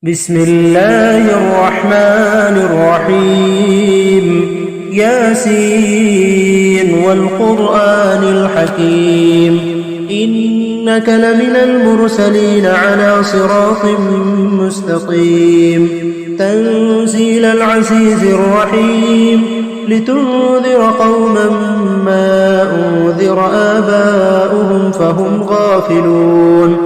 بسم الله الرحمن الرحيم ياسين والقرآن الحكيم إنك لمن المرسلين على صراط مستقيم تنزيل العزيز الرحيم لتنذر قوما ما أنذر آباؤهم فهم غافلون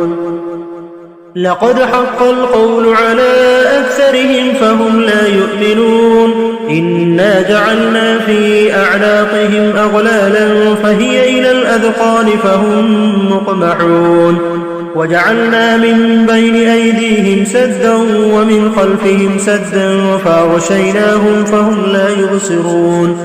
لقد حق القول على أكثرهم فهم لا يؤمنون إنا جعلنا في أعناقهم أغلالا فهي إلى الأذقان فهم مقمحون وجعلنا من بين أيديهم سدا ومن خلفهم سدا فأغشيناهم فهم لا يبصرون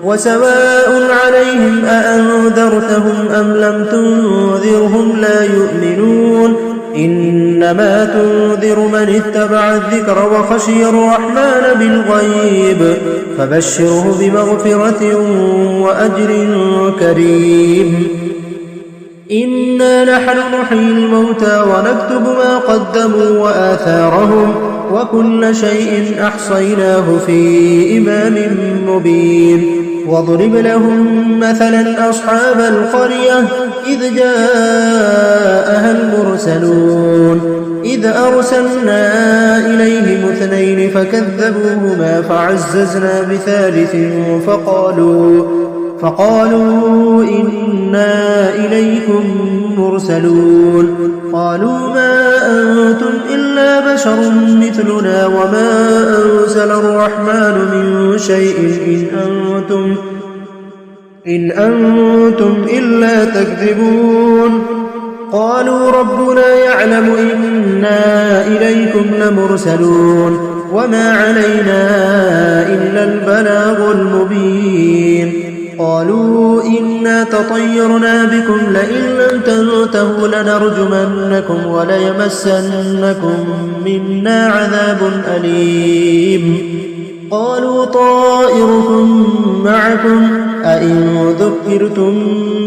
وسواء عليهم أأنذرتهم أم لم تنذرهم لا يؤمنون إنما تنذر من اتبع الذكر وخشي الرحمن بالغيب فبشره بمغفرة وأجر كريم إنا نحن نحيي الموتى ونكتب ما قدموا وآثارهم وكل شيء أحصيناه في إمام مبين واضرب لهم مثلا أصحاب القرية إذ جاءها المرسلون إذ أرسلنا إليهم 2 فكذبوهما فعززنا بثالث فقالوا إنا إليكم مرسلون قالوا ما أنتم إلا بشر مثلنا وما أنزل الرحمن من شيء إن أنتم إلا تكذبون قالوا ربنا يعلم إنا إليكم لمرسلون وما علينا إلا البلاغ المبين قالوا إنا تطيرنا بكم لئن لم تنتهوا لنرجمنكم وليمسنكم منا عذاب أليم قالوا طائركم معكم أئن ذكرتم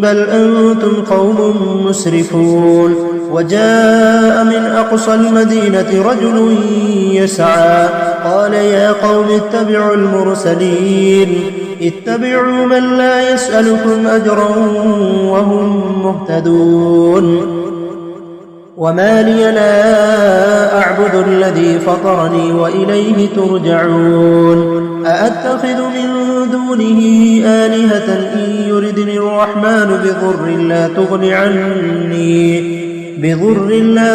بل أنتم قوم مسرفون وجاء من أقصى المدينة رجل يسعى قال يا قوم اتبعوا المرسلين اتبعوا من لا يسألكم أجرا وهم مهتدون وما لي لا أعبد الذي فطرني وإليه ترجعون أأتخذ من دونه آلهة إن يردني الرحمن بضر لا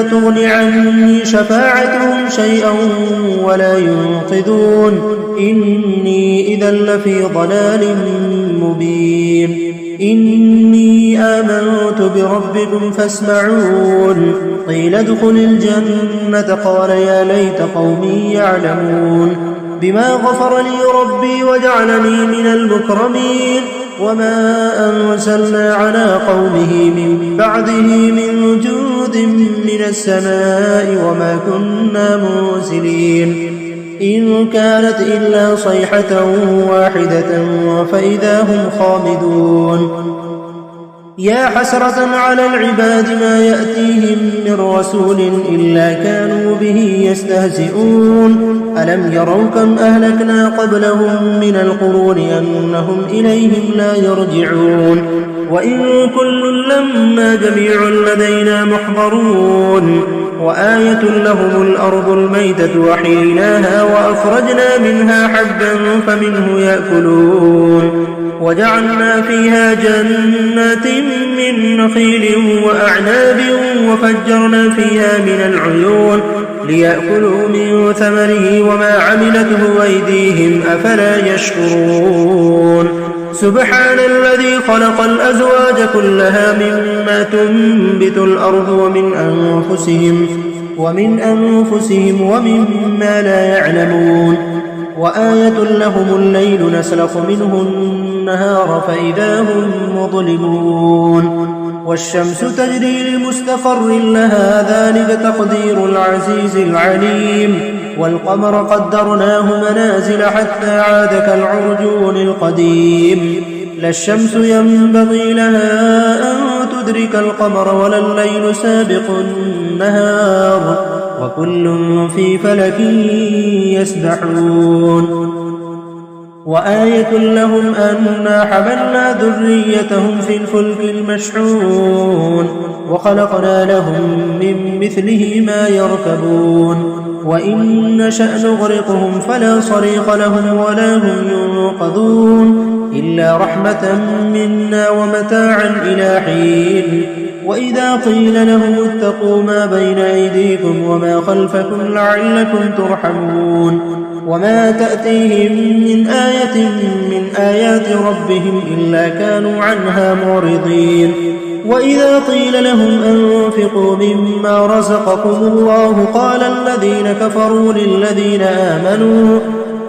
تغن عني شفاعتهم شيئا ولا ينقذون إني إذا لفي ضلال مبين إني آمنت بربكم فاسمعون قيل ادخل الجنة قال يا ليت قومي يعلمون بما غفر لي ربي وجعلني من المكرمين وما أنزلنا على قومه من بعده من جود من السماء وما كنا منزلين إن كانت إلا صيحة واحدة فإذا هم خامدون يا حسرة على العباد ما يأتيهم من رسول إلا كانوا به يستهزئون ألم يروا كم أهلكنا قبلهم من القرون أنهم إليهم لا يرجعون وإن كل لما جميع لدينا محضرون وآية لهم الأرض الميتة وحييناها وأخرجنا منها حبا فمنه يأكلون وجعلنا فيها جنات من نخيل وأعناب وفجرنا فيها من العيون ليأكلوا من ثمره وما عملته أيديهم أفلا يشكرون سبحان الذي خلق الأزواج كلها مما تنبت الأرض ومن أنفسهم ومما لا يعلمون وآية لهم الليل نسلخ منه النهار فإذا هم مظلمون والشمس تجري لمستقر لها ذلك تقدير العزيز العليم والقمر قدرناه منازل حتى عاد كالعرجون القديم لا الشمس ينبغي لها أن يدرك القمر ولا الليل سابق النهار وكل في فلك يسبحون وآية لهم أنا حملنا ذريتهم في الفلك المشحون وخلقنا لهم من مثله ما يركبون وإن نشأ نغرقهم فلا صريخ لهم ولا هم ينقذون إلا رحمة منا ومتاعا إلى حين وإذا قيل لهم اتقوا ما بين أيديكم وما خلفكم لعلكم ترحمون وما تأتيهم من آية من آيات ربهم إلا كانوا عنها معرضين وإذا قيل لهم أنفقوا مما رزقكم الله قال الذين كفروا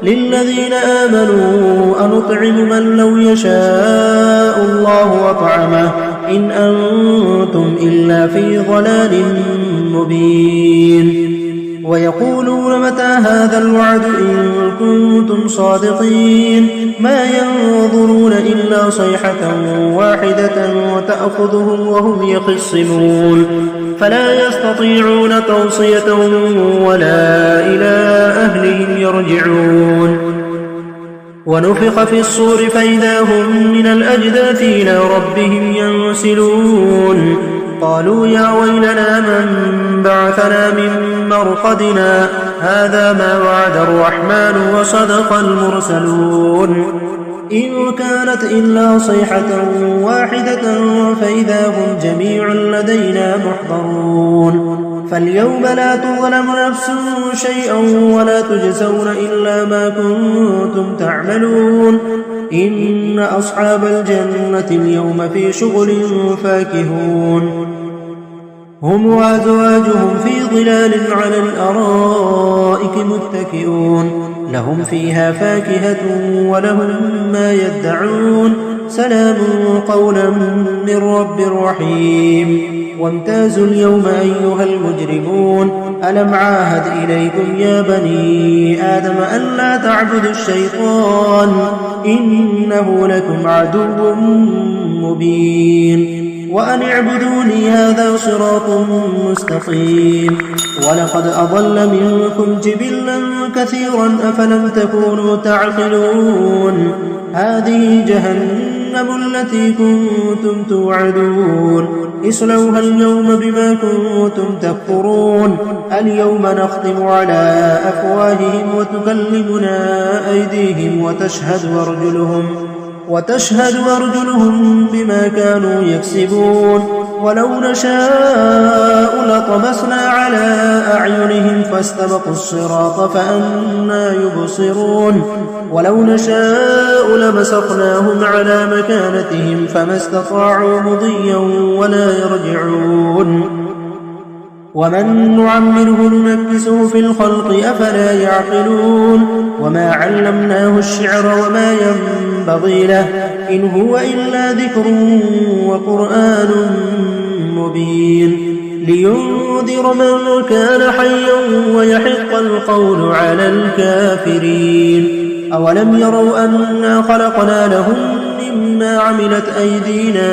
للذين آمنوا أنطعم من لو يشاء الله أطعمه إن أنتم إلا في ضلال مبين ويقولون متى هذا الوعد إن كنتم صادقين ما ينظرون إلا صيحة واحدة وتأخذهم وهم يخصمون فلا يستطيعون توصية ولا إلى أهلهم يرجعون ونفخ في الصور فإذا هم من الأجداث إلى ربهم ينسلون قالوا يا ويلنا من بعثنا من مرقدنا هذا ما وعد الرحمن وصدق المرسلون إن كانت إلا صيحة واحدة فإذا هم جميع لدينا محضرون فاليوم لا تظلم نفس شيئا ولا تجزون إلا ما كنتم تعملون إن أصحاب الجنة اليوم في شغل فاكهون هم وأزواجهم في ظلال على الأرائك متكئون لهم فيها فاكهة ولهم ما يدعون سلام قولا من رب رحيم وامتازوا اليوم أيها المجرمون ألم عاهد إليكم يا بني آدم ألا تعبدوا الشيطان إنه لكم عدو مبين وأن اعبدوني هذا صراط مستقيم ولقد أضل منكم جبلا كثيرا أفلم تكونوا تعقلون هذه جهنم التي كنتم توعدون اصلوها اليوم بما كنتم تكفرون اليوم نختم على أفواههم وتكلمنا أيديهم وتشهد أرجلهم بما كانوا يكسبون ولو نشاء لطمسنا على أعينهم فاستبقوا الصراط فأنى يبصرون ولو نشاء لمسخناهم على مكانتهم فما استطاعوا مضيا ولا يرجعون ومن نعمره ننكسه في الخلق أفلا يعقلون وما علمناه الشعر وما ينبغي له إن هو إلا ذكر وقرآن مبين لينذر من كان حيا ويحق القول على الكافرين أولم يروا أنا خلقنا لهم مما عملت أيدينا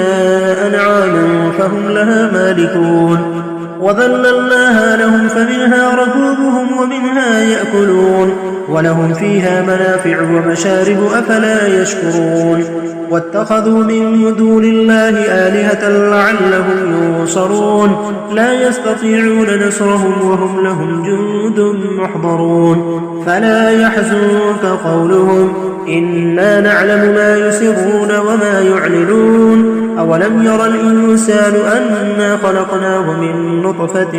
أنعاما فهم لها مالكون وذللناها لهم فمنها ركوبهم ومنها يأكلون ولهم فيها منافع ومشارب أفلا يشكرون واتخذوا من دون الله آلهة لعلهم ينصرون لا يستطيعون نصرهم وهم لهم جند محضرون فلا يحزنك قولهم إنا نعلم ما يسرون وما يعلنون أولم ير الإنسان أنا خلقناه من نطفة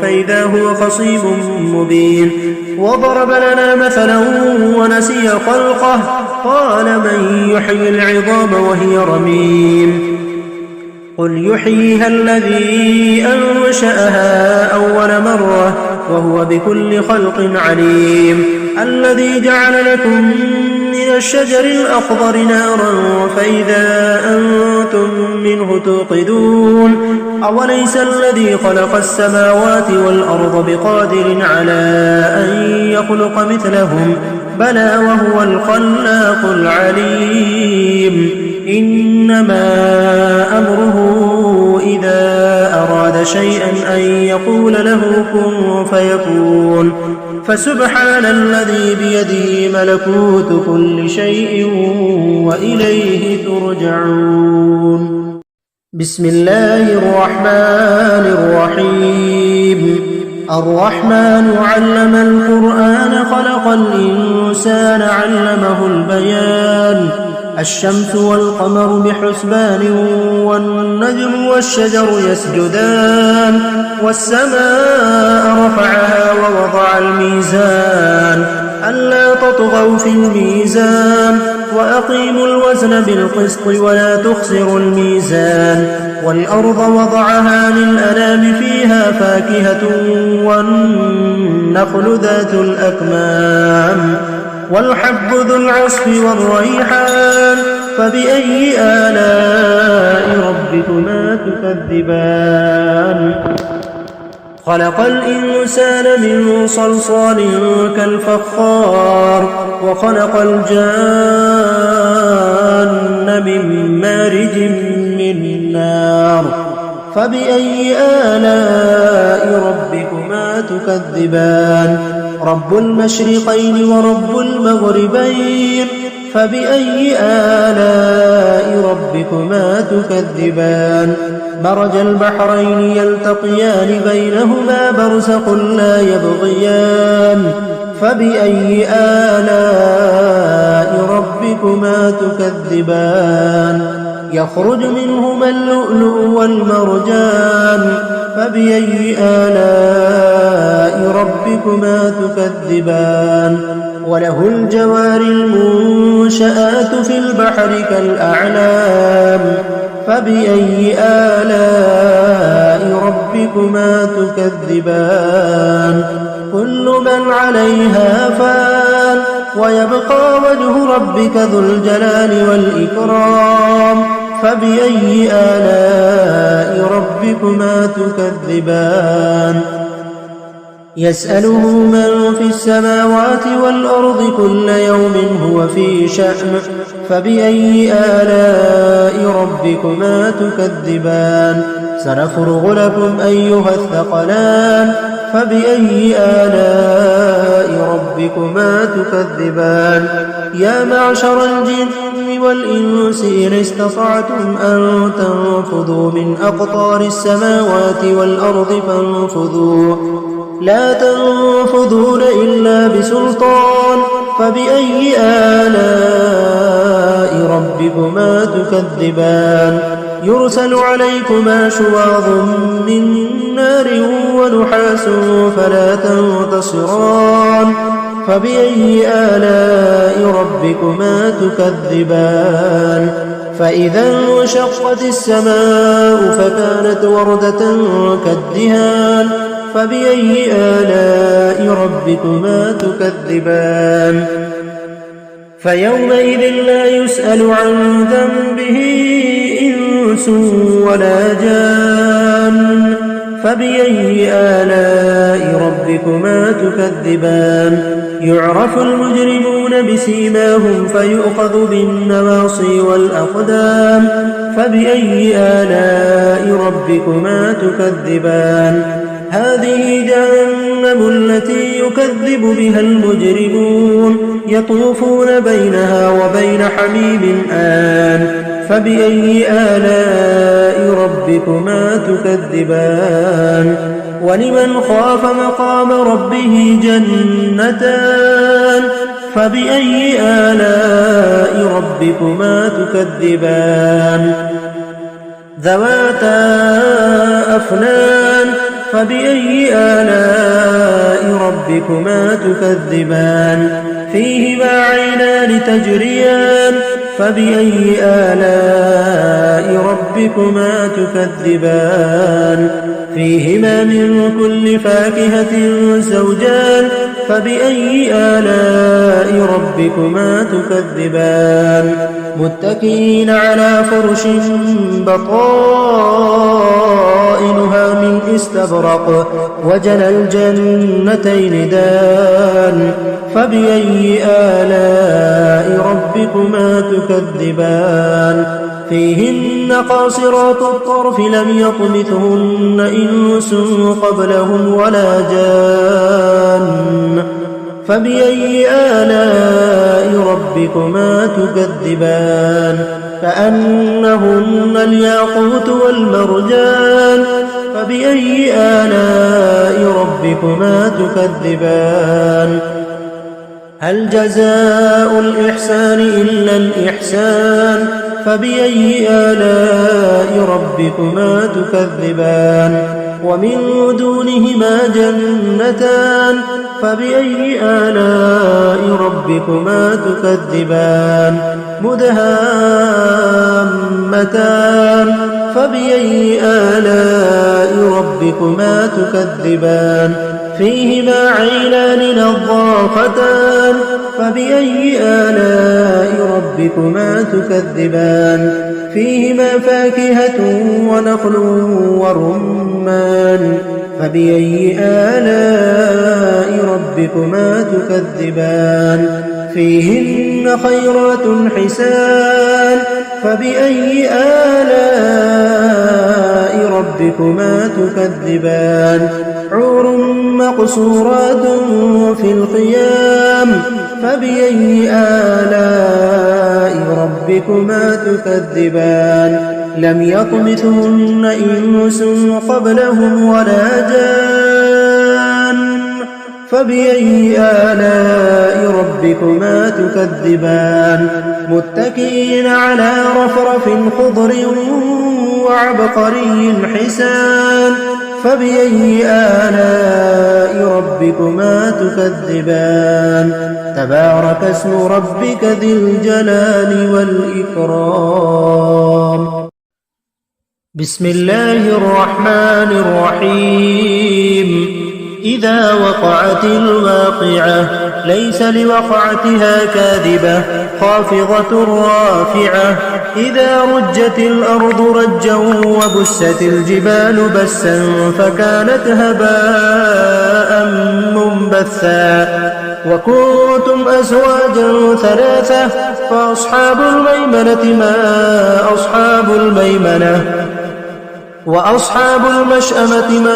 فإذا هو خصيم مبين وضرب لنا مثلا ونسي خلقه قال من يحيي العظام وهي رميم قل يحييها الذي أنشأها أول مرة وهو بكل خلق عليم الذي جعل لكم من الشجر الأخضر نارا فإذا أنتم منه توقدون أوليس الذي خلق السماوات والأرض بقادر على أن يخلق مثلهم بلى وهو الخلاق العليم إنما أمره إذا شيئا أن يقول له كن فيكون. فسبحان الذي بيده ملكوت كل شيء وإليه ترجعون. بسم الله الرحمن الرحيم. الرحمن علم القرآن خلق الإنسان علمه البيان. الشمس والقمر بحسبان والنجم والشجر يسجدان والسماء رفعها ووضع الميزان ألا تطغوا في الميزان وأقيموا الوزن بالقسط ولا تخسروا الميزان والأرض وضعها للأنام فيها فاكهة والنخل ذات الأكمام والحب ذو العصف والريحان فبأي آلاء ربكما تكذبان. خلق الإنسان من صلصال كالفخار وخلق الجان من مارج من نار فبأي آلاء ربكما تكذبان. رب المشرقين ورب المغربين فبأي آلاء ربكما تكذبان. مرج البحرين يلتقيان بينهما برزخ لا يبغيان فبأي آلاء ربكما تكذبان. يخرج منهما اللؤلؤ والمرجان فبأي آلاء ربكما تكذبان. وله الجوار المنشآت في البحر كالأعلام فبأي آلاء ربكما تكذبان. كل من عليها فان ويبقى وجه ربك ذو الجلال والإكرام فبأي آلاء ربكما تكذبان. يسأله من في السماوات والأرض كل يوم هو في شأن فبأي آلاء ربكما تكذبان. سنفرغ لكم أيها الثقلان فبأي آلاء ربكما تكذبان. يا معشر الجن والإنس إن استطعتم أن تنفذوا من أقطار السماوات والأرض فانفذوا لا تنفذون إلا بسلطان فبأي آلاء ربكما تكذبان. يرسل عليكما شواظ من نار ونحاس فلا تنتصران فبأي آلاء ربكما تكذبان. فإذا انشقت السماء فكانت وردة كالدهان فبأي آلاء ربكما تكذبان. فيومئذ لا يسأل عن ذنبه إنس ولا جان فبأي آلاء ربكما تكذبان. يعرف المجرمون بسيماهم فيؤخذ بالنواصي والأقدام فبأي آلاء ربكما تكذبان. هذه جهنم التي يكذب بها المجرمون يطوفون بينها وبين حميم آن فبأي آلاء ربكما تكذبان. ولمن خاف مقام ربه جنتان فبأي آلاء ربكما تكذبان. ذواتا أفنان فبأي آلاء ربكما تكذبان. فيهما عينان تجريان فبأي آلاء ربكما تكذبان. فيهما من كل فاكهة زوجان فبأي آلاء ربكما تكذبان. متكئين على فرش بطائنها من استبرق وجنى الجنتين دان فبأي آلاء ربكما تكذبان. فيهن قاصرات الطرف لم يطمثهن إنس قبلهم ولا جان فبأي آلاء ربكما تكذبان كأنهن الياقوت والمرجان فبأي آلاء ربكما تكذبان هل جزاء الإحسان إلا الإحسان فبأي آلاء ربكما تكذبان ومن دونهما جنتان فبأي آلاء ربكما تكذبان مدهامتان فبأي آلاء ربكما تكذبان فيهما عينان نضاختان فبأي آلاء ربكما تكذبان فيهما فاكهة ونخل ورمان فبأي آلاء ربكما تكذبان فيهن خيرات حسان فبأي آلاء ربكما تكذبان حور مقصورات في الخيام فبأي آلاء ربكما تكذبان لم يطمثهن إنس قبلهم ولا جان فبأي آلاء ربكما تكذبان متكئين على رفرف خضر وعبقري حسان فبأي آلاء ربكما تكذبان تبارك اسم ربك ذي الجلال والإكرام بسم الله الرحمن الرحيم إذا وقعت الواقعة ليس لوقعتها كاذبة خافضة رافعة إذا رجت الأرض رجا وبست الجبال بسا فكانت هباء منبثا وكنتم أزواجا ثلاثة فأصحاب الميمنة ما أصحاب الميمنة وأصحاب المشأمة ما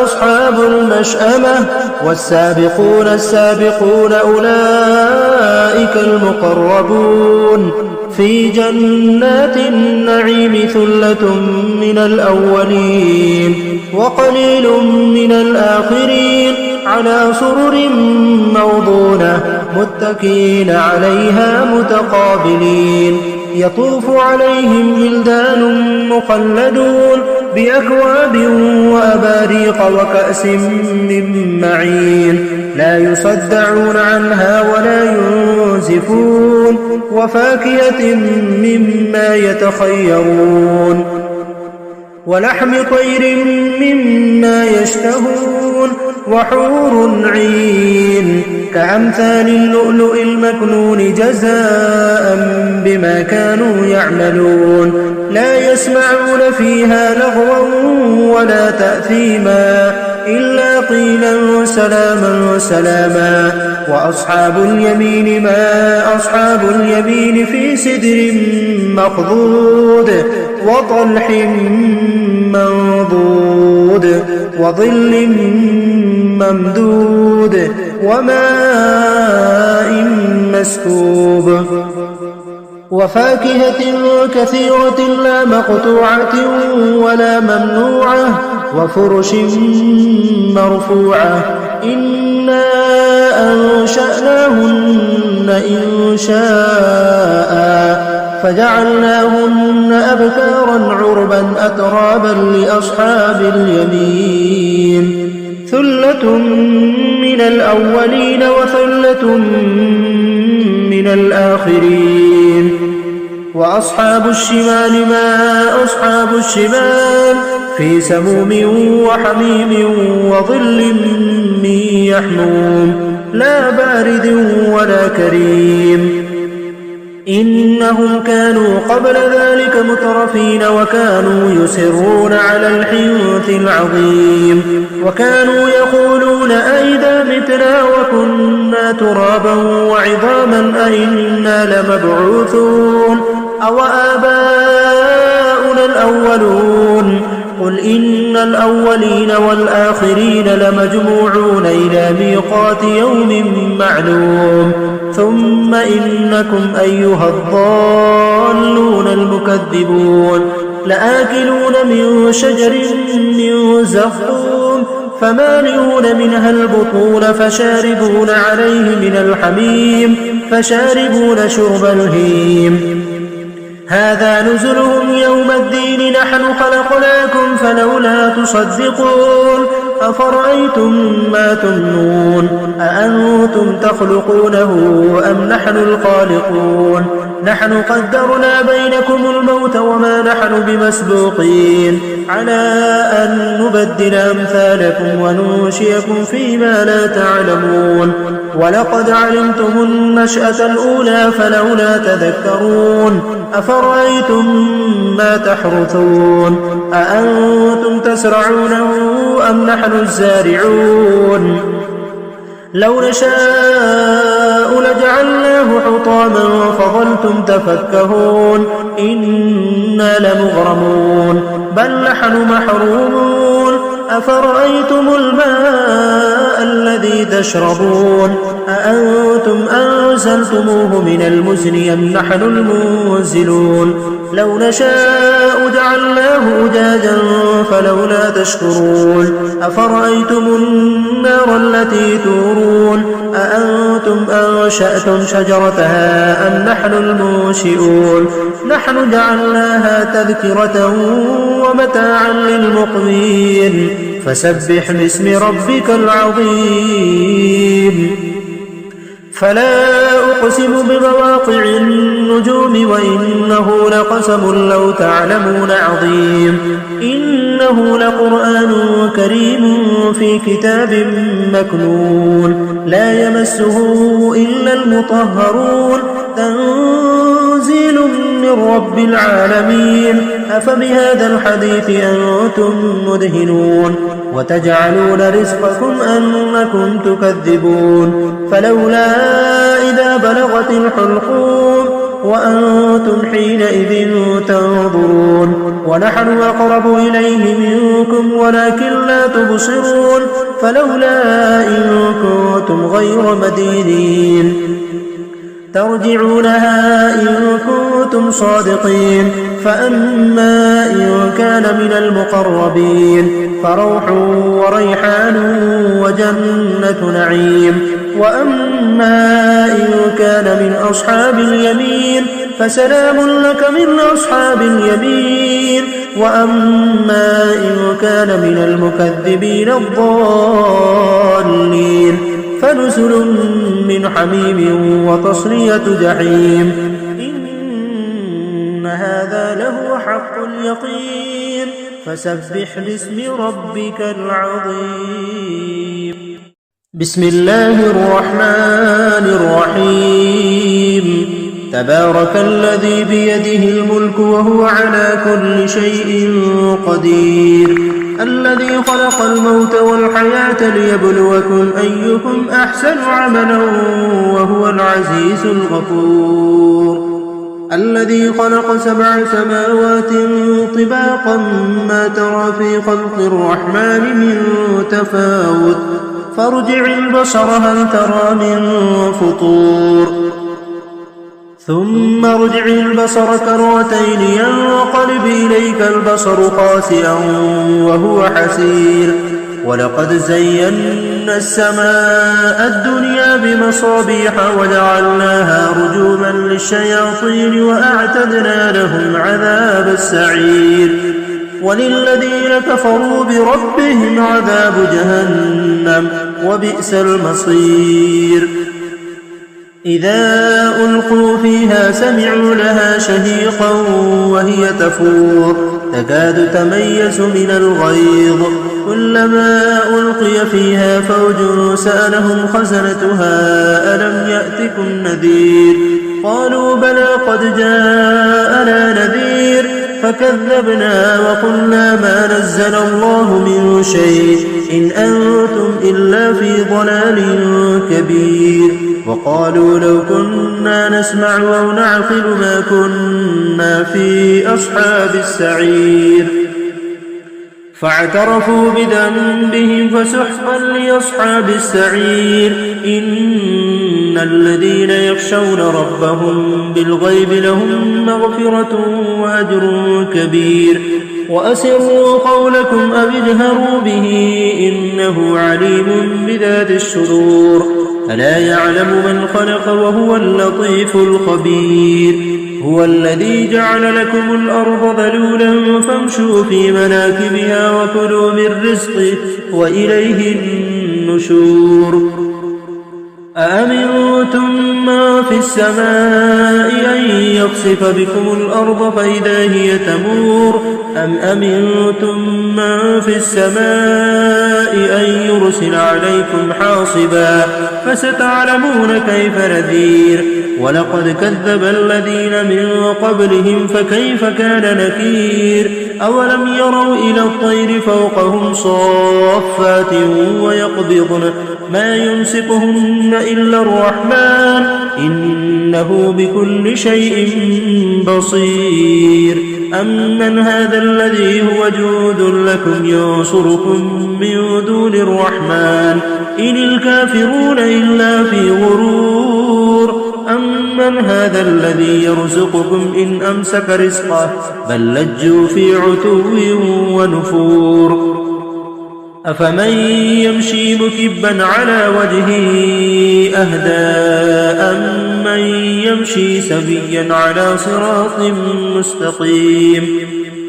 أصحاب المشأمة والسابقون السابقون أولئك المقربون في جنات النعيم ثلة من الأولين وقليل من الآخرين على سرر موضونة متكئين عليها متقابلين يطوف عليهم ولدان مخلدون بأكواب وأباريق وكأس من معين لا يصدعون عنها ولا ينزفون وفاكهة مما يتخيرون ولحم طير مما يشتهون وحور عين كأمثال اللؤلؤ المكنون جزاء بما كانوا يعملون لا يسمعون فيها لغوا ولا تأثيما إلا قيلا سلاما سلاما وأصحاب اليمين ما أصحاب اليمين في سدر مخضود وطلح منضود وظل ممدود وماء مسكوب وفاكهة كثيرة لا مقطوعة ولا ممنوعة وفرش مرفوعة إنا أنشأناهن إنشاء فجعلناهن أبكارا عربا أترابا لأصحاب اليمين ثلة من الأولين وثلة من الآخرين وأصحاب الشمال ما أصحاب الشمال في سموم وحميم وظل من يحموم لا بارد ولا كريم إنهم كانوا قبل ذلك مترفين وكانوا يصرون على الحنث العظيم وكانوا يقولون أئذا متنا وكنا ترابا وعظاما أئنا لمبعوثون أوآباؤنا الأولون قل إن الأولين والآخرين لمجموعون إلى ميقات يوم معلوم ثم إنكم أيها الضالون المكذبون لآكلون من شجر من زقوم فمالئون منها البطون فشاربون عليه من الحميم فشاربون شرب الهيم هذا نزلهم يوم الدين نحن خلقناكم فلولا تصدقون أفرأيتم ما تمنون أأنتم تخلقونه أم نحن الخالقون نحن قدرنا بينكم الموت وما نحن بمسبوقين على أن نبدل أمثالكم وننشئكم فيما لا تعلمون ولقد علمتم النشأة الأولى فلولا تذكرون أفرأيتم ما تحرثون أأنتم تزرعونه أم نحن الزارعون لو نشاء لجعلناه حطاما فظلتم تفكهون إنا لمغرمون بل نحن محرومون أفرأيتم الماء الذي تشربون أأنتم أنزلتموه من المزن أم نحن المنزلون لو نشاء جعلناه أجاجا فلولا تشكرون أفرأيتم النار التي تورون أأنتم أنشأتم شجرتها أم نحن المنشئون نحن جعلناها تذكرة ومتاعا للمقوين فسبح باسم ربك العظيم فلا أقسم بمواقع النجوم وإنه لقسم لو تعلمون عظيم إنه لقرآن كريم في كتاب مكنون لا يمسه إلا المطهرون تنزيل من رب العالمين أفبهذا الحديث أنتم مدهنون وتجعلون رزقكم أنكم تكذبون فلولا إذا بلغت الحلقوم وأنتم حينئذ تنظرون ونحن أقرب إليه منكم ولكن لا تبصرون فلولا إن كنتم غير مدينين ترجعونها إن كنتم صادقين فأما إن كان من المقربين فروح وريحان وجنة نعيم وأما إن كان من أصحاب اليمين فسلام لك من أصحاب اليمين وأما إن كان من المكذبين الضالين فنزل من حميم وتصلية جحيم إن هذا له حق اليقين فسبح باسم ربك العظيم بسم الله الرحمن الرحيم تبارك الذي بيده الملك وهو على كل شيء قدير الذي خلق الموت والحياة ليبلوكم أيكم أحسن عملا وهو العزيز الغفور الذي خلق 7 سماوات طباقا ما ترى في خلق الرحمن من تفاوت فارجع البصر هل ترى من فطور ثم ارجع البصر كرتين ينقلب إليك البصر خاسئا وهو حسير ولقد زينا السماء الدنيا بمصابيح وجعلناها رجوما للشياطين وأعتدنا لهم عذاب السعير وللذين كفروا بربهم عذاب جهنم وبئس المصير إذا ألقوا فيها سمعوا لها شهيقا وهي تفور تكاد تميز من الغيظ كلما ألقي فيها فوج سألهم خزنتها ألم يأتكم نذير قالوا بلى قد جاءنا نذير فكذبنا وقلنا ما نزل الله من شيء إن أنتم إلا في ضلال كبير وقالوا لو كنا نسمع أو نعقل ما كنا في أصحاب السعير فاعترفوا بذنبهم فسحقا لأصحاب السعير إن الذين يخشون ربهم بالغيب لهم مغفرة وأجر كبير وأسروا قولكم أو اجهروا به إنه عليم بذات الصدور ألا يعلم من خلق وهو اللطيف الخبير هو الذي جعل لكم الأرض ذلولا فامشوا في مناكبها وكلوا من رزقه وإليه النشور أأمنتم ما في السماء أن يخسف بكم الأرض فإذا هي تمور أم أمنتم ما في السماء أن يرسل عليكم حاصبا فستعلمون كيف نذير ولقد كذب الذين من قبلهم فكيف كان نكير أولم يروا إلى الطير فوقهم صافات ويقبضن ما يمسكهن إلا الرحمن إنه بكل شيء بصير أمن هذا الذي هو جود لكم ينصركم من دون الرحمن إن الكافرون إلا في غرور أمن هذا الذي يرزقكم إن أمسك رزقه بل لجوا في عتو ونفور أفمن يمشي مكبا على وجهه أهدى أمن يمشي سويا على صراط مستقيم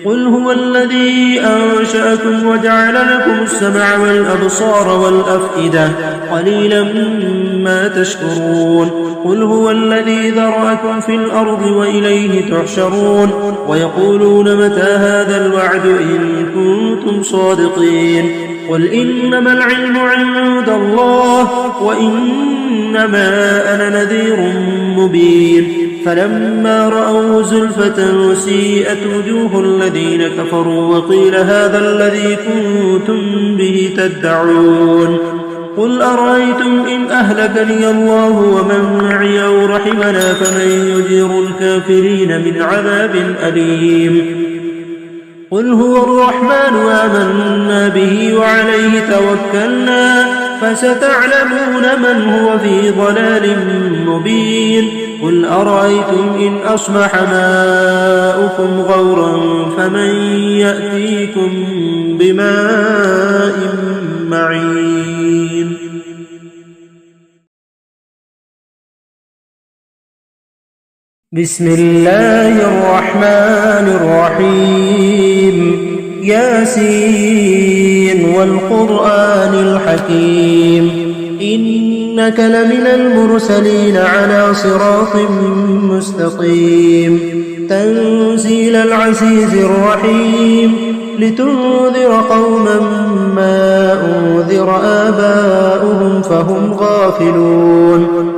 قل هو الذي أنشأكم وجعل لكم السمع والأبصار والأفئدة قليلا ما تشكرون قل هو الذي ذرأكم في الأرض وإليه تحشرون ويقولون متى هذا الوعد إن كنتم صادقين قل إنما العلم عند الله وإنما أنا نذير مبين فلما رأوا زلفة سيئت وجوه الذين كفروا وقيل هذا الذي كنتم به تدعون قل أرأيتم إن أهلكني الله ومن معي أو رحمنا فمن يجير الكافرين من عذاب أليم قل هو الرحمن آمنا به وعليه توكلنا فستعلمون من هو في ضلال مبين قل أرأيتم إن أصبح ماؤكم غورا فمن يأتيكم بماء معين بسم الله الرحمن الرحيم ياسين والقرآن الحكيم إنك لمن المرسلين على صراط مستقيم تنزيل العزيز الرحيم لتنذر قوما ما أنذر آباؤهم فهم غافلون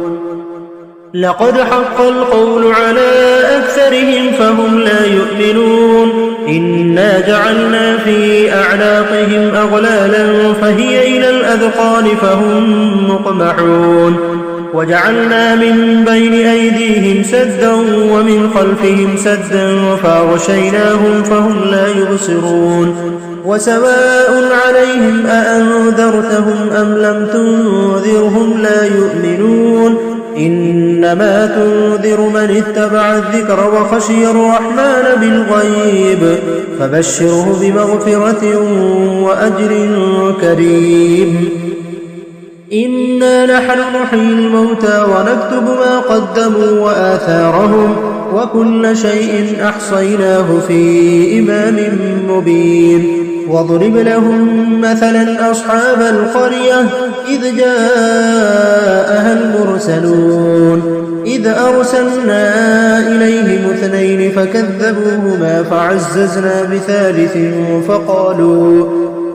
لقد حق القول على أكثرهم فهم لا يؤمنون إنا جعلنا في أعناقهم أغلالا فهي إلى الأذقان فهم مقمحون وجعلنا من بين أيديهم سدا ومن خلفهم سدا فأغشيناهم فهم لا يبصرون وسواء عليهم أأنذرتهم أم لم تنذرهم لا يؤمنون إنما تنذر من اتبع الذكر وخشي الرحمن بالغيب فبشره بمغفرة وأجر كريم إنا نحن نحيي الموتى ونكتب ما قدموا وآثارهم وكل شيء أحصيناه في إمام مبين واضرب لهم مثلا أصحاب القرية إذ جاءها المرسلون إذ أرسلنا إليهم 2 فكذبوهما فعززنا بثالث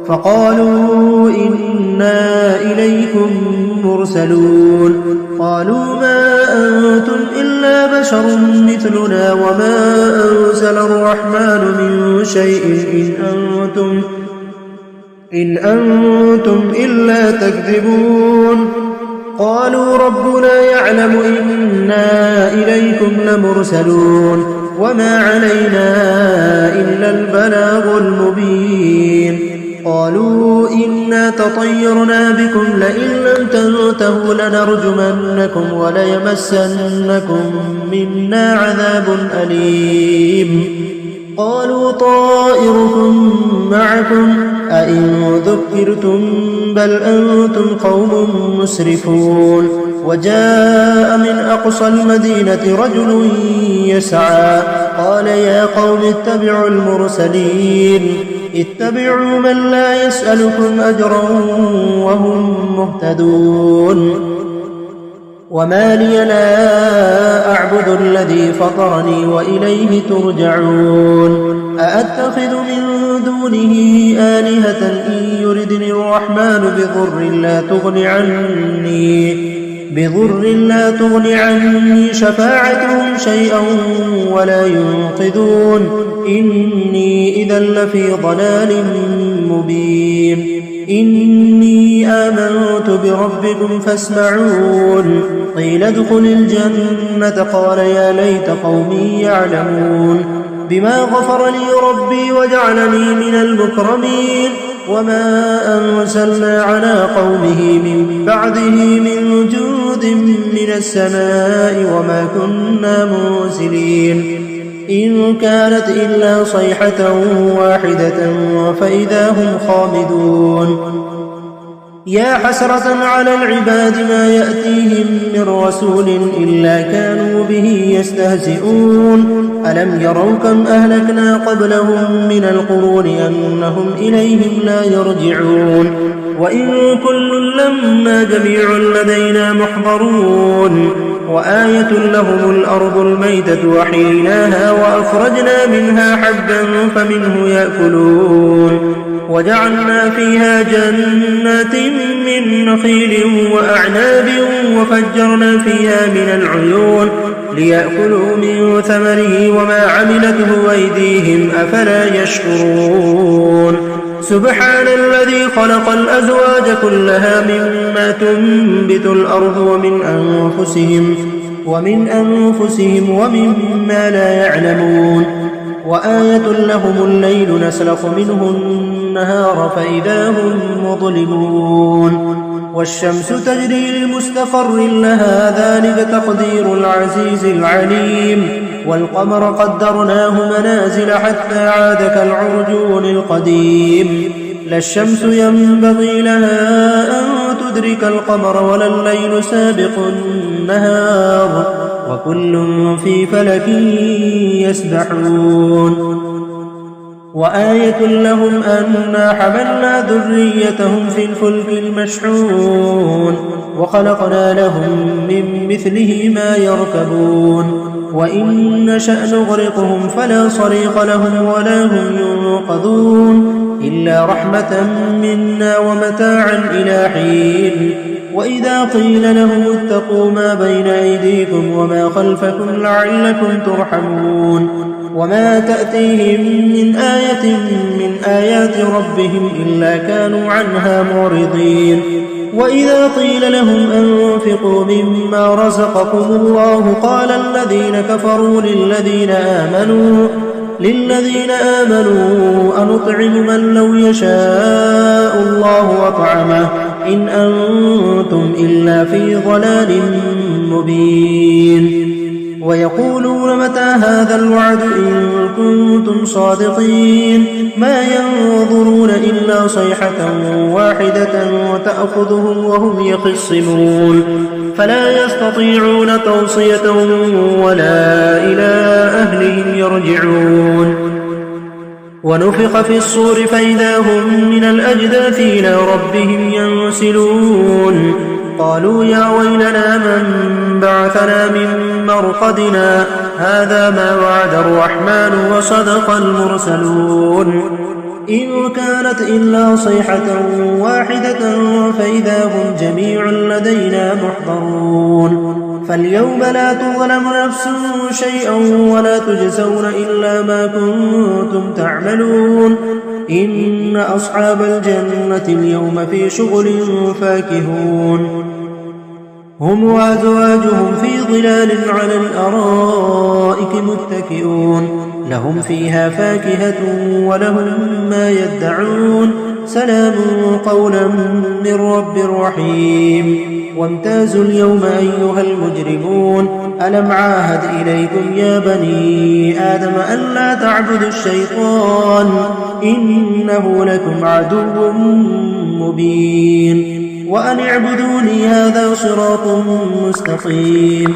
فقالوا إنا إليكم مرسلون قالوا ما أنتم إلا بشر مثلنا وما أنزل الرحمن من شيء إن أنتم إلا تكذبون قالوا ربنا يعلم إنا إليكم لمرسلون وما علينا إلا البلاغ المبين قالوا إنا تطيرنا بكم لئن لم تنتهوا لنرجمنكم وليمسنكم منا عذاب أليم قالوا طائركم معكم أئن ذكرتم بل أنتم قوم مسرفون وجاء من أقصى المدينة رجل يسعى قال يا قوم اتبعوا المرسلين اتبعوا من لا يسألكم أجرا وهم مهتدون وما لي لا أعبد الذي فطرني وإليه ترجعون أأتخذ من دونه آلهة إن يردني الرحمن بضر لا تغن عني شفاعتهم شيئا ولا ينقذون إني إذا لفي ضلال مبين إني آمنت بربكم فاسمعون قيل ادخل الجنة قال يا ليت قومي يعلمون بما غفر لي ربي وجعلني من المكرمين وما أنزلنا على قومه من بعده من جود من السماء وما كنا منزلين إن كانت إلا صيحة واحدة فإذا هم خامدون يا حسرة على العباد ما يأتيهم من رسول إلا كانوا به يستهزئون ألم يروا كم أهلكنا قبلهم من القرون أنهم إليهم لا يرجعون وإن كل لما جميع لدينا محضرون وآية لهم الأرض الميتة وحييناها وأخرجنا منها حبا فمنه يأكلون وجعلنا فيها جنات من نخيل وأعناب وفجرنا فيها من العيون ليأكلوا من ثمره وما عملته أيديهم أفلا يشكرون سبحان الذي خلق الأزواج كلها مما تنبت الأرض ومن أنفسهم ومما لا يعلمون وآية لهم الليل نسلخ منه النهار فإذا هم مظلمون والشمس تجري لمستقر لها ذلك تقدير العزيز العليم والقمر قدرناه منازل حتى عاد كالعرجون القديم لا الشمس ينبغي لها أن تدرك القمر ولا الليل سابق النهار وكل في فلك يسبحون وآية لهم أنا حملنا ذريتهم في الفلك المشحون وخلقنا لهم من مثله ما يركبون وإن نشأ نغرقهم فلا صريخ لهم ولا هم ينقذون إلا رحمة منا ومتاعا إلى حين وإذا قيل لهم اتقوا ما بين أيديكم وما خلفكم لعلكم ترحمون وما تأتيهم من آية من آيات ربهم إلا كانوا عنها معرضين وإذا قيل لهم أنفقوا مما رزقكم الله قال الذين كفروا للذين آمنوا أنطعم من لو يشاء الله أطعمه إن أنتم إلا في ضلال مبين ويقولون متى هذا الوعد إن كنتم صادقين ما ينظرون إلا صيحة واحدة وتأخذهم وهم يخصمون فلا يستطيعون توصية ولا إلى أهلهم يرجعون ونفخ في الصور فإذا هم من الأجداث إلى ربهم ينسلون قالوا يا ويلنا من بعثنا من مرقدنا هذا ما وعد الرحمن وصدق المرسلون إن كانت إلا صيحة واحدة فإذا هم جميع لدينا محضرون فاليوم لا تظلم نفس شيئا ولا تجزون إلا ما كنتم تعملون إن أصحاب الجنة اليوم في شغل فاكهون هم وأزواجهم في ظلال على الأرائك متكئون لهم فيها فاكهة ولهم ما يدعون سلام قولا من رب رحيم وامتازوا اليوم أيها المجرمون ألم عاهد إليكم يا بني آدم ألا تعبدوا الشيطان إنه لكم عدو مبين وأن اعبدوني هذا صراط مستقيم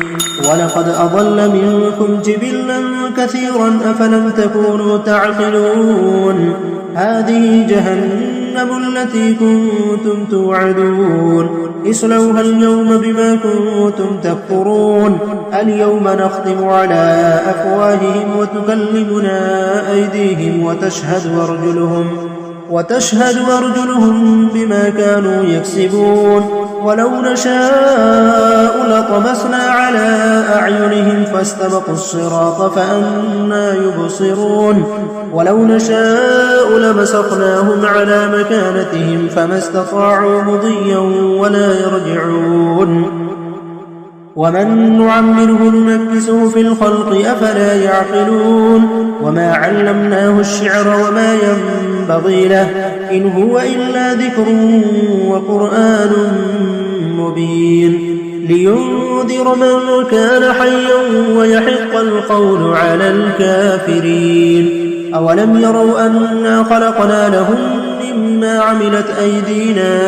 ولقد أضل منكم جبلا كثيرا أفلم تكونوا تعقلون هذه جهنم التي كنتم توعدون اصلوها اليوم بما كنتم تكفرون اليوم نختم على أفواههم وتكلمنا أيديهم وتشهد أرجلهم بما كانوا يكسبون ولو نشاء لطمسنا على أعينهم فاستبقوا الصراط فأنى يبصرون ولو نشاء لمسخناهم على مكانتهم فما استطاعوا مضيا ولا يرجعون ومن نعمره ننكسه في الخلق أفلا يعقلون وما علمناه الشعر وما ينبغي له إن هو إلا ذكر وقرآن مبين لينذر من كان حيا ويحق القول على الكافرين أولم يروا أنا خلقنا لهم مما عملت أيدينا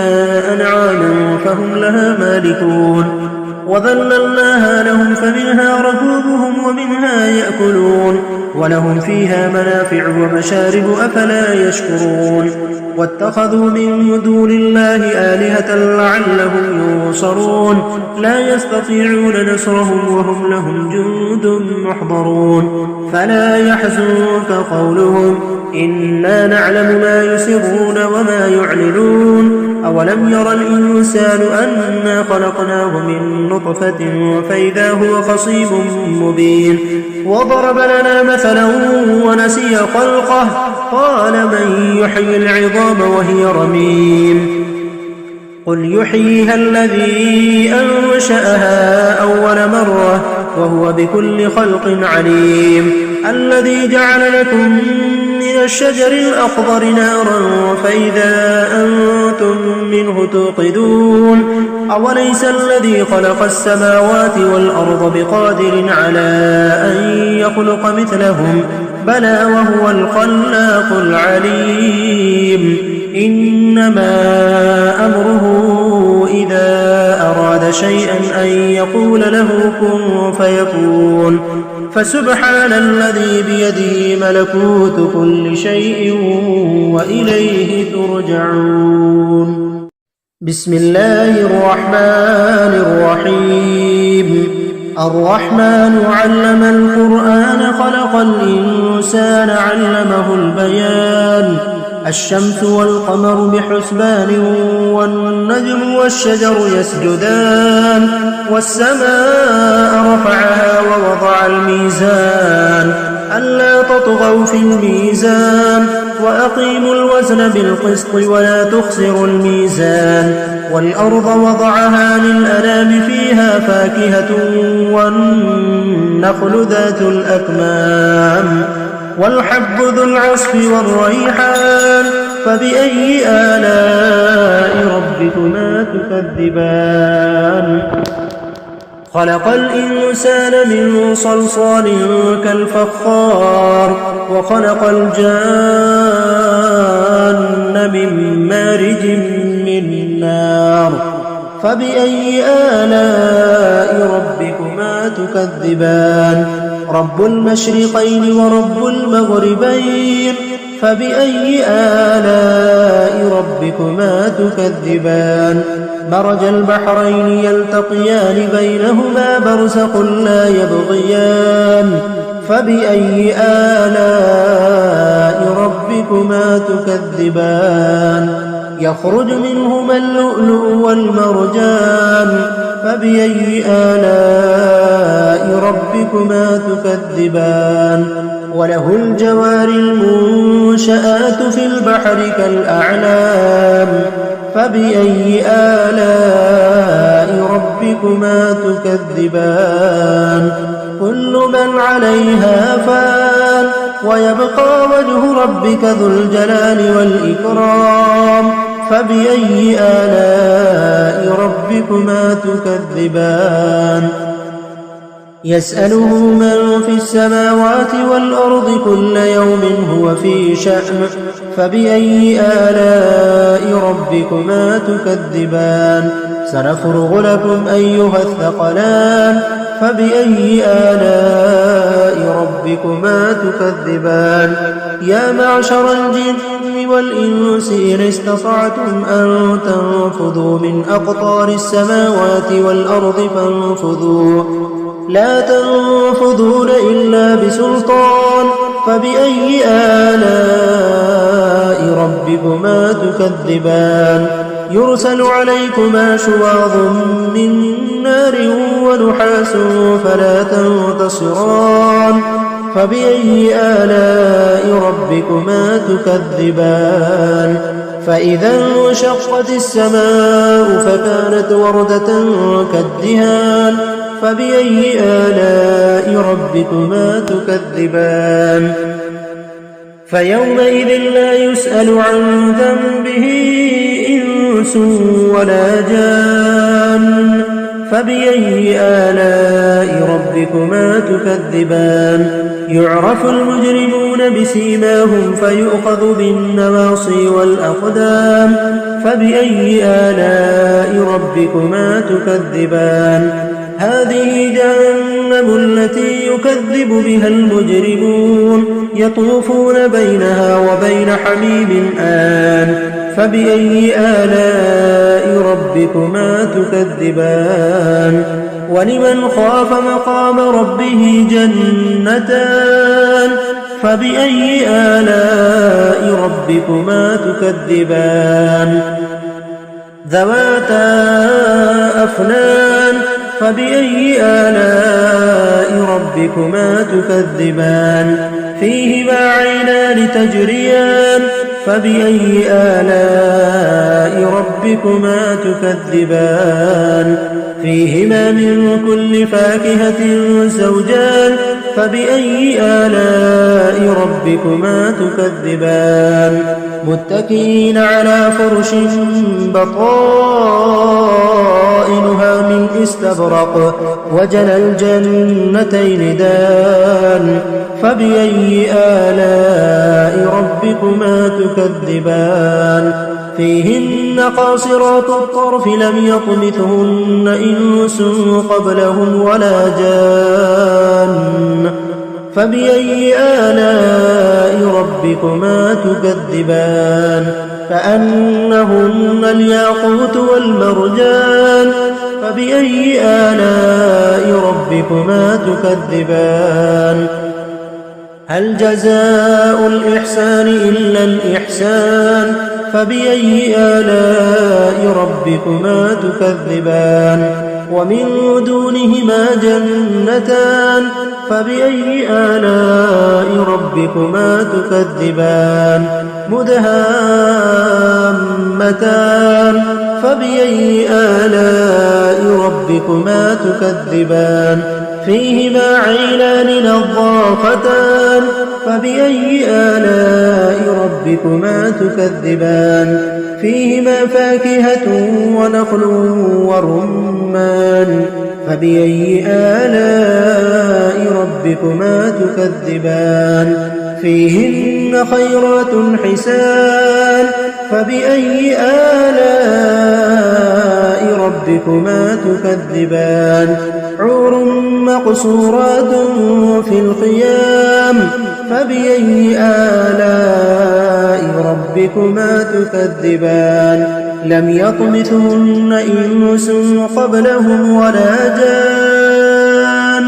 أنعاما فهم لها مالكون وذللناها لهم فمنها ركوبهم ومنها يأكلون ولهم فيها منافع ومشارب أفلا يشكرون واتخذوا من دون الله آلهة لعلهم ينصرون لا يستطيعون نصرهم وهم لهم جند محضرون فلا يحزنك قولهم إنا نعلم ما يسرون وما يعلنون أولم ير الإنسان أنا خلقناه من نطفة فإذا هو خصيب مبين وضرب لنا مثلا ونسي خلقه قال من يحيي العظام وهي رميم قل يحييها الذي أنشأها أول مرة وهو بكل خلق عليم الذي جعل لكم من الشجر الأخضر نارا فإذا أنتم منه توقدون أوليس الذي خلق السماوات والأرض بقادر على أن يخلق مثلهم بلى وهو الخلاق العليم إنما أمره إذا أراد شيئا أن يقول له كن فيكون فسبحان الذي بيده ملكوت كل شيء وإليه ترجعون بسم الله الرحمن الرحيم الرحمن علم القرآن خلق الإنسان علمه البيان الشمس والقمر بحسبان والنجم والشجر يسجدان والسماء رفعها ووضع الميزان ألا تطغوا في الميزان وأقيموا الوزن بالقسط ولا تخسروا الميزان والأرض وضعها للأنام فيها فاكهة والنخل ذات الأكمام والحب ذو العصف والريحان فبأي آلاء ربكما تكذبان خلق الإنسان من صلصال كالفخار وخلق الجان من مارج من نار فبأي آلاء ربكما تكذبان رب المشرقين ورب المغربين فبأي آلاء ربكما تكذبان مرج البحرين يلتقيان بينهما برزخ لا يبغيان فبأي آلاء ربكما تكذبان يخرج منهما اللؤلؤ والمرجان فبأي آلاء ربكما تكذبان وله الجوار المنشآت في البحر كالأعلام فبأي آلاء ربكما تكذبان كل من عليها فان ويبقى وجه ربك ذو الجلال والإكرام فبأي آلاء ربكما تكذبان يسأله من في السماوات والأرض كل يوم هو في شأن فبأي آلاء ربكما تكذبان سنفرغ لكم أيها الثقلان فبأي آلاء ربكما تكذبان يا معشر الجن والإنس إن استطعتم أن تنفذوا من أقطار السماوات والأرض فانفذوا لا تنفذون إلا بسلطان فبأي آلاء ربكما تكذبان يرسل عليكما شواظ من نار ونحاس فلا تنتصران فبأي آلاء ربكما تكذبان فإذا انشقت السماء فكانت وردة كالدهان فبأي آلاء ربكما تكذبان فيومئذ لا يسأل عن ذنبه إنس ولا جان فبأي آلاء ربكما تكذبان يعرف المجرمون بسيماهم فيؤخذ بالنواصي والأقدام فبأي آلاء ربكما تكذبان هذه جهنم التي يكذب بها المجرمون يطوفون بينها وبين حميم آن فبأي آلاء ربكما تكذبان ولمن خاف مقام ربه جنتان فبأي آلاء ربكما تكذبان ذواتا أفنان فبأي آلاء ربكما تكذبان فيهما عينان تجريان فبأي آلاء ربكما تكذبان فيهما من كل فاكهة زوجان فبأي آلاء ربكما تكذبان متكئين على فرش بطائنها من استبرق وجنى الجنتين دان فبأي آلاء ربكما تكذبان فيهن قاصرات الطرف لم يطمثهن إنس قبلهم ولا جان فبأي آلاء ربكما تكذبان كأنهن الياقوت والمرجان فبأي آلاء ربكما تكذبان هل جزاء الإحسان إلا الإحسان فبأي آلاء ربكما تكذبان ومن دونهما جنتان فبأي آلاء ربكما تكذبان مدهامتان فبأي آلاء ربكما تكذبان فيهما عينان نضاختان فبأي آلاء ربكما تكذبان فيهما فاكهة ونخل ورمان فبأي آلاء ربكما تكذبان فيهن خيرات حسان فبأي آلاء ربكما تكذبان حور مقصورات في الخيام فبأي آلاء ربكما تكذبان لم يطمثهن إنس قبلهم ولا جان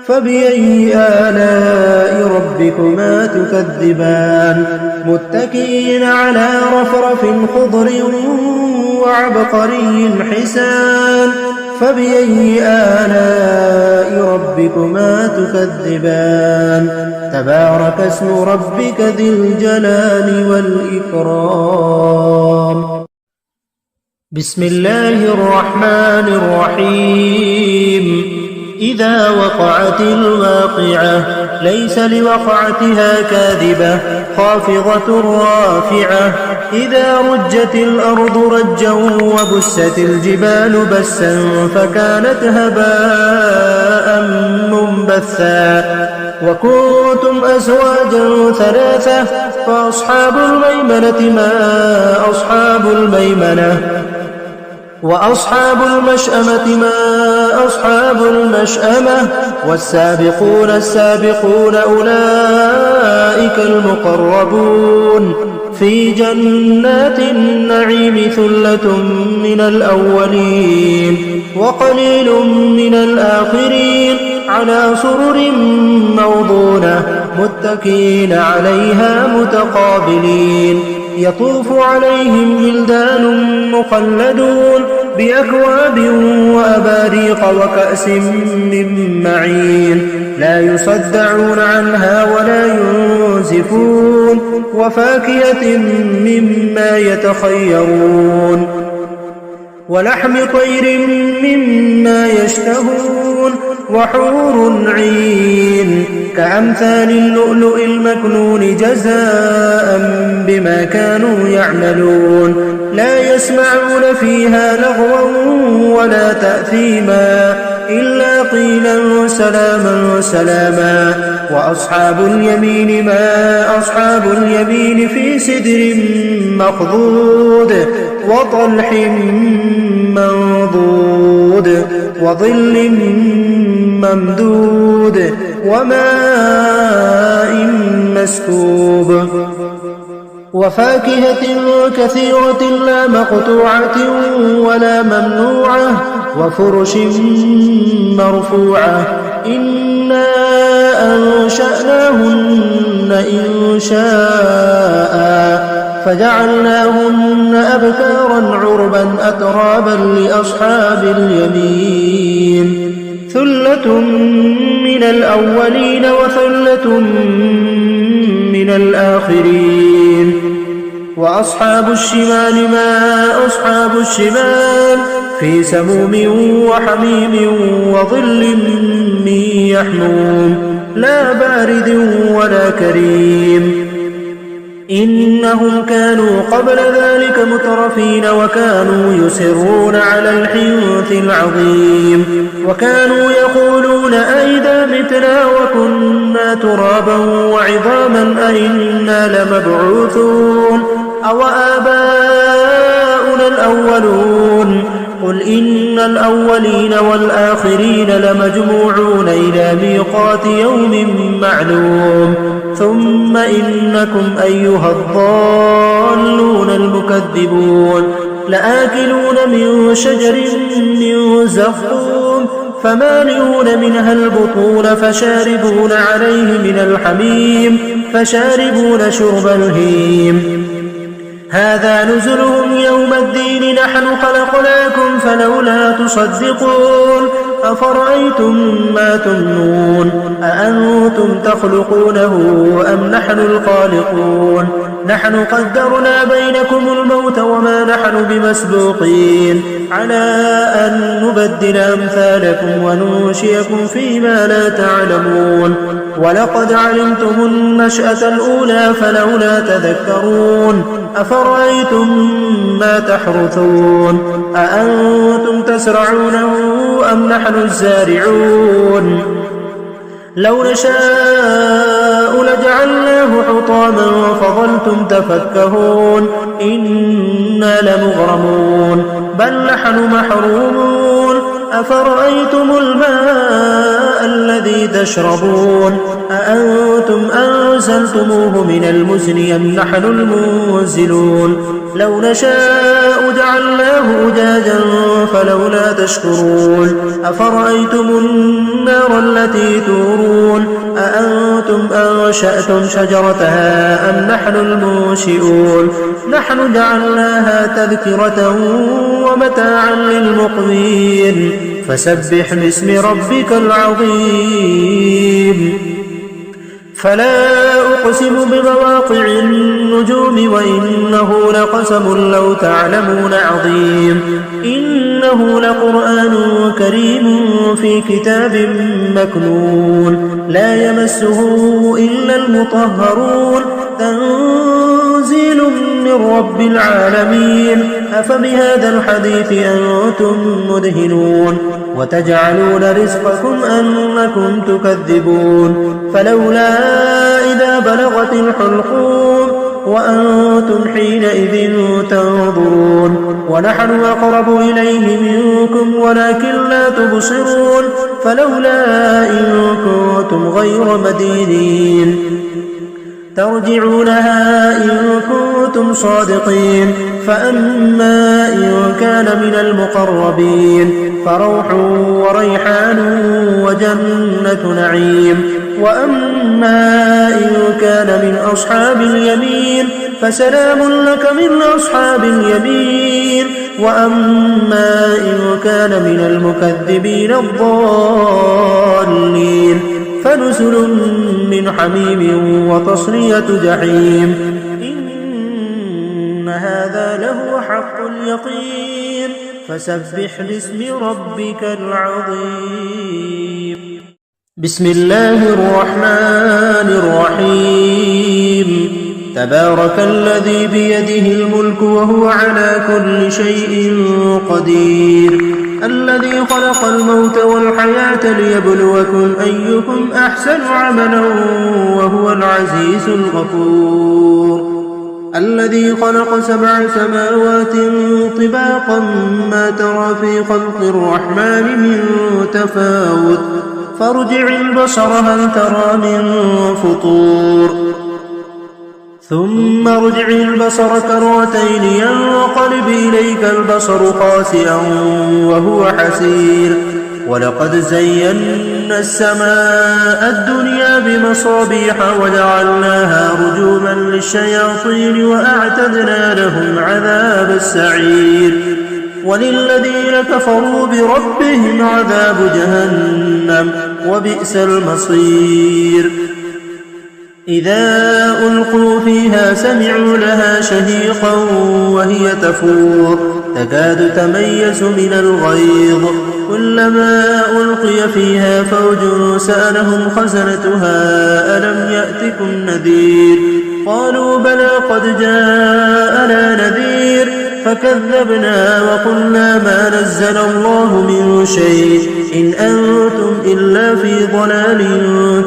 فبأي آلاء ربكما تكذبان متكئين على رفرف خضر وعبقري حسان فبأي آلاء ربكما تكذبان تبارك اسم ربك ذي الجلال والإكرام. بسم الله الرحمن الرحيم. إذا وقعت الواقعة ليس لوقعتها كاذبة خافضة رافعة إذا رجت الأرض رجا وبست الجبال بسا فكانت هباء منبثا وكنتم أزواجا ثلاثة فأصحاب الميمنة ما أصحاب الميمنة وأصحاب المشأمة ما أصحاب المشأمة والسابقون السابقون أولئك المقربون في جنات النعيم ثلة من الأولين وقليل من الآخرين على سرر موضونة متكئين عليها متقابلين يطوف عليهم ولدان مخلدون بأكواب وأباريق وكأس من معين لا يصدعون عنها ولا ينزفون وفاكهة مما يتخيرون ولحم طير مما يشتهون وحور عين كأمثال اللؤلؤ المكنون جزاء بما كانوا يعملون لا يسمعون فيها لغوا ولا تأثيما إلا قيلا سلاما سلاما وأصحاب اليمين ما أصحاب اليمين في سدر مخضود وطلح منضود وظل ممدود وماء مسكوب وفاكهة كثيرة لا مقطوعة ولا ممنوعة وفرش مرفوعة إنا أنشأناهن إنشاء فجعلناهن أبكارا عربا أترابا لأصحاب اليمين ثلة من الأولين وثلة من الآخرين وأصحاب الشمال ما أصحاب الشمال في سموم وحميم وظل من يحموم لا بارد ولا كريم إنهم كانوا قبل ذلك مترفين وكانوا يصرون على الحنث العظيم وكانوا يقولون أئذا متنا وكنا ترابا وعظاما أئنا لمبعوثون أو آباؤنا الأولون قل إن الأولين والآخرين لمجموعون إلى ميقات يوم معلوم ثم إنكم أيها الضالون المكذبون لآكلون من شجر من زقوم فمالئون منها البطون فشاربون عليه من الحميم فشاربون شرب الهيم هذا نزلهم يوم الدين نحن خلقناكم فلولا تصدقون أفرأيتم ما تمنون أأنتم تخلقونه أم نحن الخالقون نحن قدرنا بينكم الموت وما نحن بمسبوقين على أن نبدل أمثالكم وننشئكم فيما لا تعلمون ولقد علمتم النشأة الأولى فلولا تذكرون أفرأيتم ما تحرثون أأنتم تزرعونه أم نحن الزارعون لو نشاء لجعلناه حطاما فظلتم تفكهون إنا لمغرمون بل نحن محرومون أفرأيتم الماء الماء الذي تشربون أأنتم أنزلتموه من المزن أم نحن المنزلون لو نشاء جعلناه أجاجا فلولا تشكرون أفرأيتم النار التي تورون أأنتم أنشأتم شجرتها أم نحن المنشئون نحن جعلناها تذكرة ومتاعا للمقوين فسبح باسم ربك العظيم فلا أقسم بمواقع النجوم وإنه لقسم لو تعلمون عظيم إنه لقرآن كريم في كتاب مكنون لا يمسه إلا المطهرون تنزيل من رب العالمين أفبهذا الحديث أنتم مدهنون وتجعلون رزقكم أنكم تكذبون فلولا إذا بلغت الحلقوم وأنتم حينئذ تنظرون ونحن أقرب إليه منكم ولكن لا تبصرون فلولا إن كنتم غير مدينين ترجعونها إن كنتم صادقين فأما إن كان من المقربين فروح وريحان وجنة نعيم وأما إن كان من أصحاب اليمين فسلام لك من أصحاب اليمين وأما إن كان من المكذبين الضالين فنزل من حميم وتصلية جحيم إن هذا لهو حق اليقين فسبح باسم ربك العظيم بسم الله الرحمن الرحيم تبارك الذي بيده الملك وهو على كل شيء قدير الذي خلق الموت والحياة ليبلوكم أيكم أحسن عملا وهو العزيز الغفور الذي خلق 7 سماوات طباقا ما ترى في خلق الرحمن من تفاوت فارجع البصر هل ترى من فطور ثم ارجع البصر كرتين ينقلب إليك البصر خاسئا وهو حسير ولقد زينا السماء الدنيا بمصابيح وجعلناها رجوما للشياطين وأعتدنا لهم عذاب السعير وللذين كفروا بربهم عذاب جهنم وبئس المصير إذا ألقوا فيها سمعوا لها شهيقا وهي تفور تكاد تميز من الغيظ كلما ألقي فيها فوج سألهم خزنتها ألم يأتكم نذير قالوا بلى قد جاءنا نذير فكذبنا وقلنا ما نزل الله من شيء إن أنتم إلا في ضلال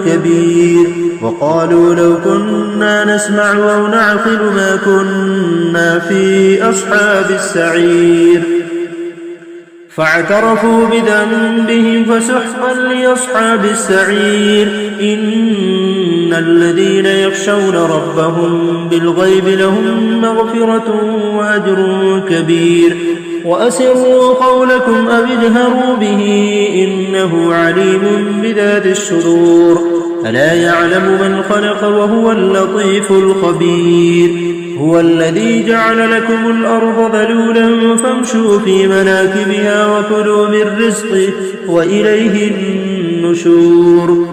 كبير وقالوا لو كنا نسمع أو نعقل ما كنا في أصحاب السعير فاعترفوا بذنبهم فسحقا لأصحاب السعير إن الذين يخشون ربهم بالغيب لهم مغفرة وأجر كبير وأسروا قولكم أو اجهروا به إنه عليم بذات الصدور ألا يعلم من خلق وهو اللطيف الخبير هو الذي جعل لكم الأرض ذلولا فامشوا في مناكبها وكلوا من رزقه وإليه النشور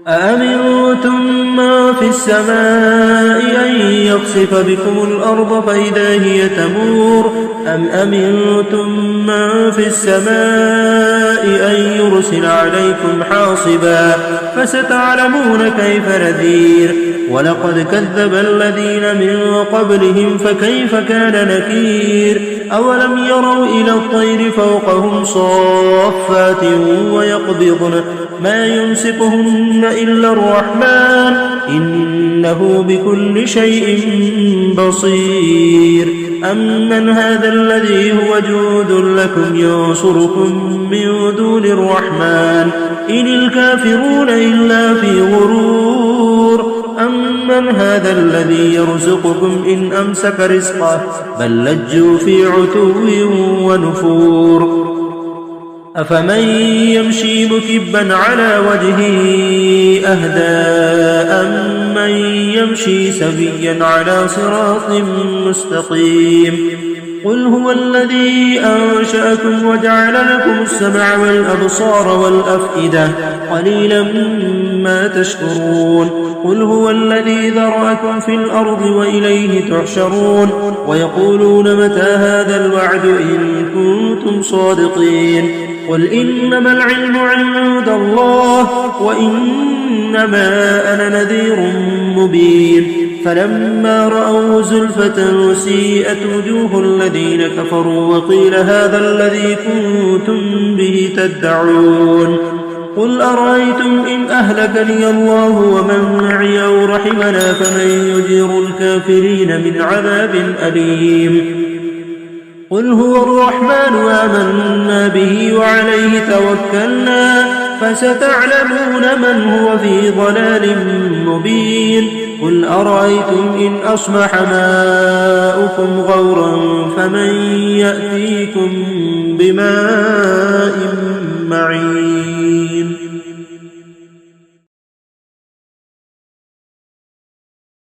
أأمنتم ما في السماء أن يخسف بكم الأرض فإذا هي تمور أم أمنتم من في السماء أن يرسل عليكم حاصبا فستعلمون كيف نذير ولقد كذب الذين من قبلهم فكيف كان نكير أولم يروا إلى الطير فوقهم صافات ويقبضن ما يمسكهن إلا الرحمن إنه بكل شيء بصير أمن هذا الذي هو جود لكم ينصركم من دون الرحمن إن الكافرون إلا في غرور أمن هذا الذي يرزقكم إن أمسك رزقه بل لجوا في عتو ونفور أفمن يمشي مكبا على وجهه أهدى أمن يمشي سويا على صراط مستقيم قل هو الذي أنشأكم وجعل لكم السمع والأبصار والأفئدة قليلا ما تشكرون قل هو الذي ذرأكم في الأرض وإليه تحشرون ويقولون متى هذا الوعد إن كنتم صادقين قل إنما العلم عند الله وإنما أنا نذير مبين فلما رأوا زلفة سيئت وجوه الذين كفروا وقيل هذا الذي كنتم به تدعون قل أرأيتم إن أهلكني الله ومن معي أو رحمنا فمن يجير الكافرين من عذاب أليم قل هو الرحمن آمنا به وعليه توكلنا فستعلمون من هو في ضلال مبين قل أرأيتم إن أصبح ماؤكم غورا فمن يأتيكم بماء معين